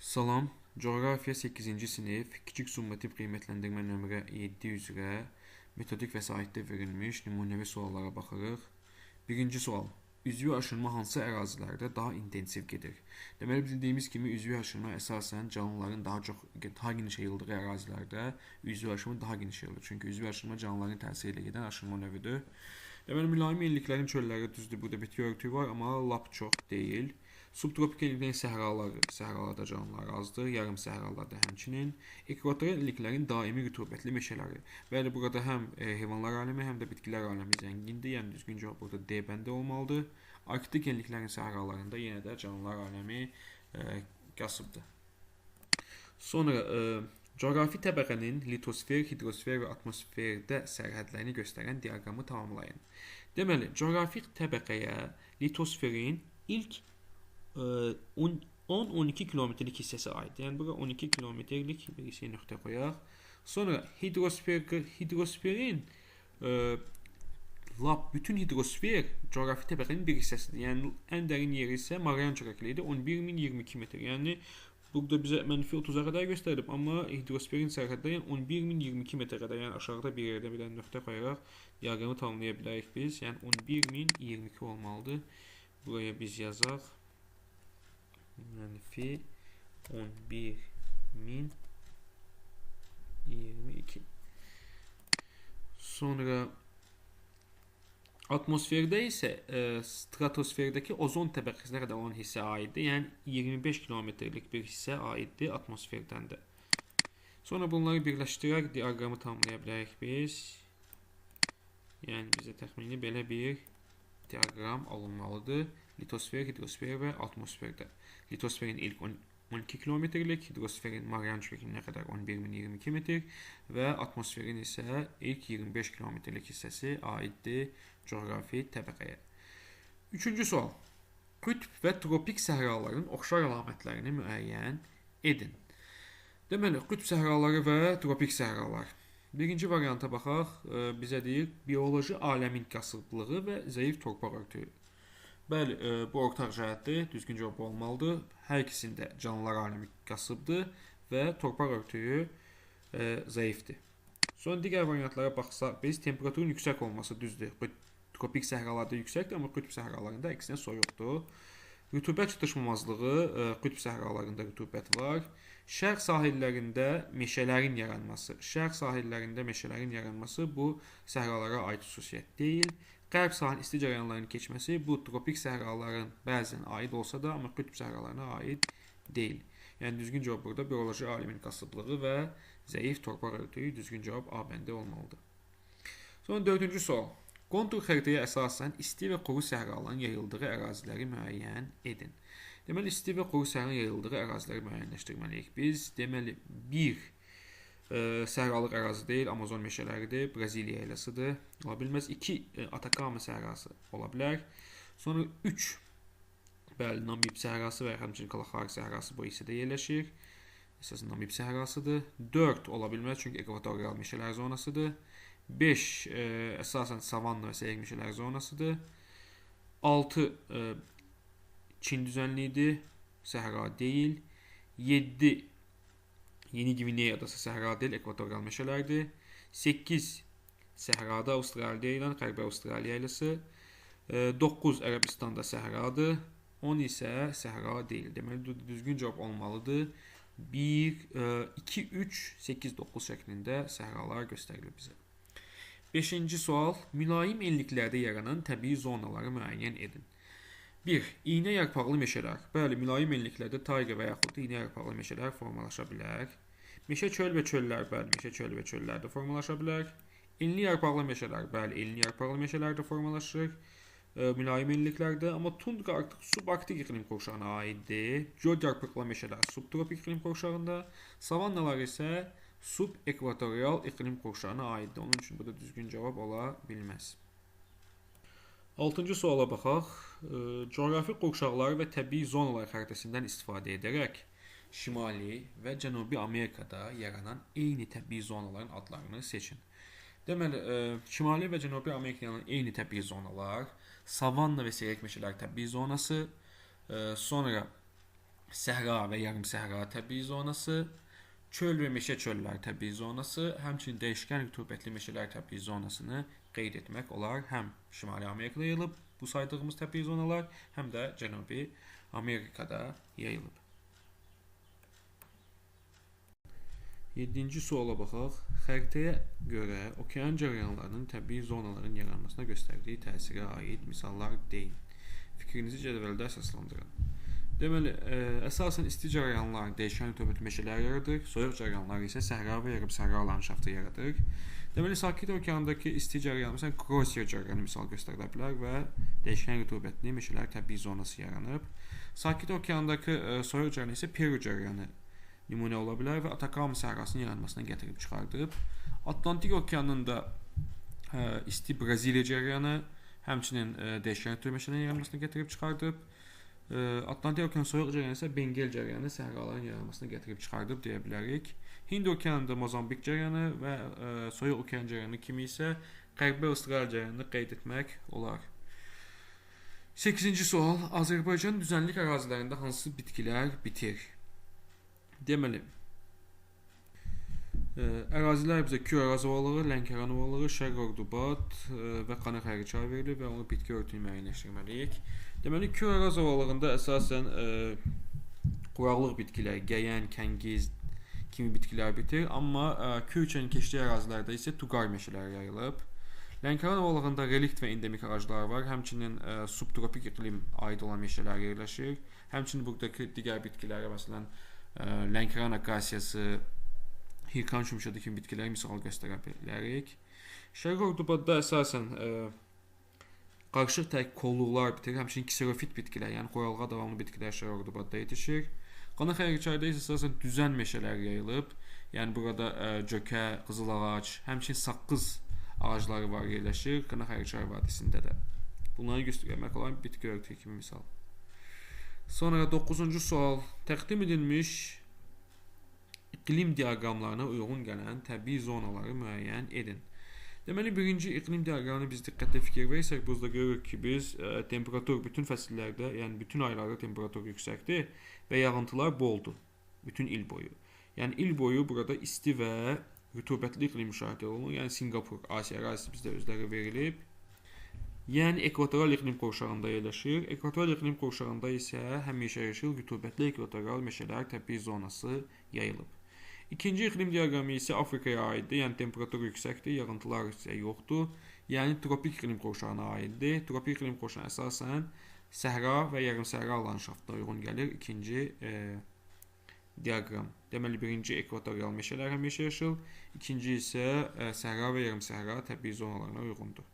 Salam, coğrafya 8-ci sinif, kiçik summativ qiymətləndirmə nömrə 7 üzrə metodik vəsaitdə verilmiş nümunəvi suallara baxırıq. Birinci sual. Üzvü aşınma hansı ərazilərdə daha intensiv gedir? Deməli, bildiyimiz kimi üzvü aşınma əsasən canlıların daha geniş yayıldığı ərazilərdə üzvü aşınma daha geniş yayılır. Çünki üzvü aşınma canlıların təsiri ilə gedən aşınma növüdür. Deməli, mülayim enliklərin çölləri düzdür. Burada bitki örtüyü var, amma lap çox deyil. Subtropik enliklərin səhralarda canlılar azdır, yarım səhralarda həmçinin. Ekvatorial enliklərin daimi rütubətli meşələri. Bəli, burada həm heyvanlar aləmi, həm də bitkilər aləmi zəngindir. Yəni düzgün cavab burada D bəndə olmalıdır. Arktik enliklərin səhralarında yenə də canlılar aləmi kasıbdır. Sonra coğrafi təbəqənin litosfer, hidrosfer və atmosferdə sərhədlərini göstərən diaqramı tamamlayın. Deməli, coğrafi təbəqəyə litosferin ilk 10-12 kilometrelik hissəsi aiddir. Yəni, bura 12 kilometrelik bir nöqtə qoyaq. Sonra hidrosferin bütün hidrosfer coğrafi təbəqənin bir hissəsidir. Yəni, ən dərin yeri isə Marian çökəkliyidir, 11.022 metr. Yəni, burada bizə -30-a qədər göstərib, amma hidrosferin sərhədləri 11.022 metrə qədər, yəni aşağıda bir yerdə bir nöqtə qoyaraq diaqramı tamamlaya bilərik biz. Yəni 11.022 olmalıdır. Buraya biz yazaq. Mənfi 11.022. Sonra atmosferdə isə stratosferdəki ozon təbəqəsinə qədər olan hissə aiddir. Yəni 25 kilometrlik bir hissə aiddir atmosferdən də. Sonra bunları birləşdirərək diaqramı tamamlaya bilərik biz. Yəni bizə təxmini belə bir diaqram alınmalıdır. Litosfer, hidrosfer və atmosferdə. Litosferin ilk 12 kilometrlik, hidrosferin Marian çökəklinə qədər 11.022 metr və atmosferin isə ilk 25 kilometrlik hissəsi aiddir coğrafi təbəqəyə. Üçüncü sual. Qütb və tropik səhraların oxşar əlamətlərini müəyyən edin. Deməli, qütb səhraları və tropik səhralar. Birinci varianta baxaq, bizə deyir, bioloji aləmin kasıblığı və zəif torpaq örtüyü. Bəli, bu ortaq cəhətdir, düzgün cavab olmalıdır. Hər ikisində canlılar aləmi kasıbdır və torpaq örtüyü zəifdir. Sonra digər variantlara baxsaq, biz temperaturun yüksək olması düzdür. Tropik səhralarda yüksəkdir, amma qütb səhralarında əksinə soyuqdur. Rütubət çatışmamazlığı, qütb səhralarında rütubət var. Şərq sahillərində meşələrin yaranması bu səhralara aid xüsusiyyət deyil. Qərb sahil isti cərəyanların keçməsi bu tropik səhraların bəzən aid olsa da, amma qütb səhralarına aid deyil. Yəni düzgün cavab burada bioloji aləmin kasıblığı və zəif torpaq örtüyü düzgün cavab A bəndə olmalıdır. Sonra dördüncü sual. Kontur xəritəyə əsasən isti və quru səhraların yayıldığı əraziləri müəyyən edin. Deməli, isti və quru səhraların yayıldığı əraziləri müəyyənləşdirməliyik. Biz, deməli, bir səhralıq ərazi deyil, Amazon meşələridir, Braziliya yaylasıdır, ola bilməz. 2, Atakama səhrası ola bilər. Sonra 3, bəli, Namib səhrası və həmçinin Kalahari səhrası bu hissədə yerləşir. Əsasında Namib səhrasıdır. 4 ola bilməz, çünki ekvatorial meşələr zonasıdır. 5, əsasən savanna və səyir meşələr zonasıdır. 6, Çin düzənliyidir, səhra deyil. 7, Yeni Gvineya adası səhra deyil, ekvatorial meşələrdir. 8, səhrada Avstraliya deyilən, Qərbi Avstraliya yaylası. 9, Ərəbistanda səhradır. 10 isə səhra deyil. Deməli, düzgün cavab olmalıdır. 1, 2, 3, 8, 9 şəklində səhralar göstərilir bizə. 5-ci sual. Mülayim enliklərdə yaranan təbii zonaları müəyyən edin. 1. İynə yarpaqlı meşələr. Bəli, mülayim enliklərdə tayqa və yaxud da iynə yarpaqlı meşələr formalaşa bilər. Meşə çöl və çöllər, bəli, meşə çöl və çöllərdə formalaşa bilər. Enli yarpaqlı meşələr, bəli, enli yarpaqlı meşələrdə formalaşır. Mülayim enliklərdə, amma tundra artıq subarktik iqlim qurşağına aiddir. Göl yarpaqlı meşələr subtropik iqlim qurşağında, savannalar isə subekvatorial iqlim qurşağına aiddir. Onun üçün burada düzgün cavab ola bilməz. 6-cı suala baxaq. Coğrafi qurşaqlar və təbii zonalar xəritəsindən istifadə edərək Şimali və Cənubi Amerikada yaranan eyni təbii zonaların adlarını seçin. Deməli, Şimali və Cənubi Amerikada eyni təbii zonalar, savanna və seyrək meşələr təbii zonası, sonra səhra və yarım səhra təbii zonası, çöl və meşə çöllər təbii zonası, həmçinin dəyişkən rütubətli meşələr təbii zonasını qeyd etmək olar. Həm Şimali Amerikada yayılıb bu saydığımız təbii zonalar, həm də Cənubi Amerikada yayılıb. 7-ci suala baxaq. Xəritəyə görə okean cərəyanlarının təbii zonaların yaranmasına göstərdiyi təsirə aid misallar deyin. Fikrinizi cədvəldə əsaslandırın. Deməli, əsasən isti cərəyanlar dəyişkən rütubətli meşələr yaradır, soyuq cərəyanlar isə səhra və yarım səhra landşaftı yaradır. Deməli, Sakit okeandakı isti cərəyan, məsələn, Crozier cərəyanı misal göstərilə bilər və dəyişkən rütubətli meşələr təbii zonası yaranıb. Sakit okeandakı soyuq cərəyan isə Peru cərəyanı nümunə ola bilər və Atacama səhrasının yaranmasına gətirib çıxardıb. Atlantik okeanında isti Braziliya cərəyanı, həmçinin dəyişkən rütubətli meşələrin yaranmasına gətirib çıxardıb. Atlantik okean soyuq cərəyanı isə Bengel cərəyanı səhraların yaranmasına gətirib çıxardıb deyə bilərik. Hind okeanında Mozambik cərəyanı və soyuq okean cərəyanı kimi isə Qərbi Avstraliya cərəyanını qeyd etmək olar. 8-ci sual. Azərbaycan düzənlik ərazilərində hansı bitkilər bitir? Deməli, ərazilər bizə Kür ərazi ovalığı, Lənkəran ovalığı, Şərq Ordubad və Xanı Xəriçay verilir və onu bitki örtüyünü müəyyənləşdirməliyik. Deməli, Kür ərazi ovalığında əsasən quraqlıq bitkilər, gəyən, kəngiz kimi bitkilər bitir, amma Kürçənin keçdiyi ərazilərdə isə tuqar meşələri yayılıb. Lənkəran ovalığında relikt və endemik ağaclar var, həmçinin subtropik iqlim aid olan meşələr yerləşir. Həmçinin buradakı digər bitkilərə, məsələn, Lənkəran akasiyası, Hirkan şümşadı kimi bitkiləri misal göstərə bilərik. Şərq Ordubadda əsasən qarışıq tək kolluqlar bitir, həmçinin kserofit bitkilər, yəni xoyalğa davamlı bitkilər Şərq Ordubadda yetişir. Xanı Xəriçayda isə əsasən düzən meşələr yayılıb, yəni burada cökə, qızıl ağac, həmçinin saqqız ağacları var yerləşir Xanı Xəriçay vadisində də. Bunları göstərmək olan bitki örtüyü kimi misal. Sonra 9-cu sual. Təqdim edilmiş iqlim diaqramlarına uyğun gələn təbii zonaları müəyyən edin. Deməli, birinci iqlim diaqramına biz diqqətlə fikir verirsək, burada görürük ki, biz temperatur bütün fəsillərdə, yəni bütün aylarda temperatur yüksəkdir və yağıntılar boldur bütün il boyu. Yəni il boyu burada isti və rütubətli iqlim müşahidə olunur. Yəni Sinqapur, Asiya ərazisi bizdə özləri verilib. Yəni ekvatoral iqlim qovşağında yerləşir. Ekvatoral iqlim qovşağında isə həmişəyaşıl rütubətli ekvatoral meşələr təbii zonası yayılıb. İkinci iqlim diaqramı isə Afrikaya aiddir. Yəni temperatur yüksəkdir, yağıntılar isə yoxdur. Yəni tropik iqlim qovşağına aiddir. Tropik iqlim qovşağı əsasən səhra və yarım səhra landşaftına uyğun gəlir. İkinci diaqram. Deməli, birinci ekvatorial meşələr həmişəyaşıl, ikinci isə səhra və yarım səhra təbii zonalarına uyğundur.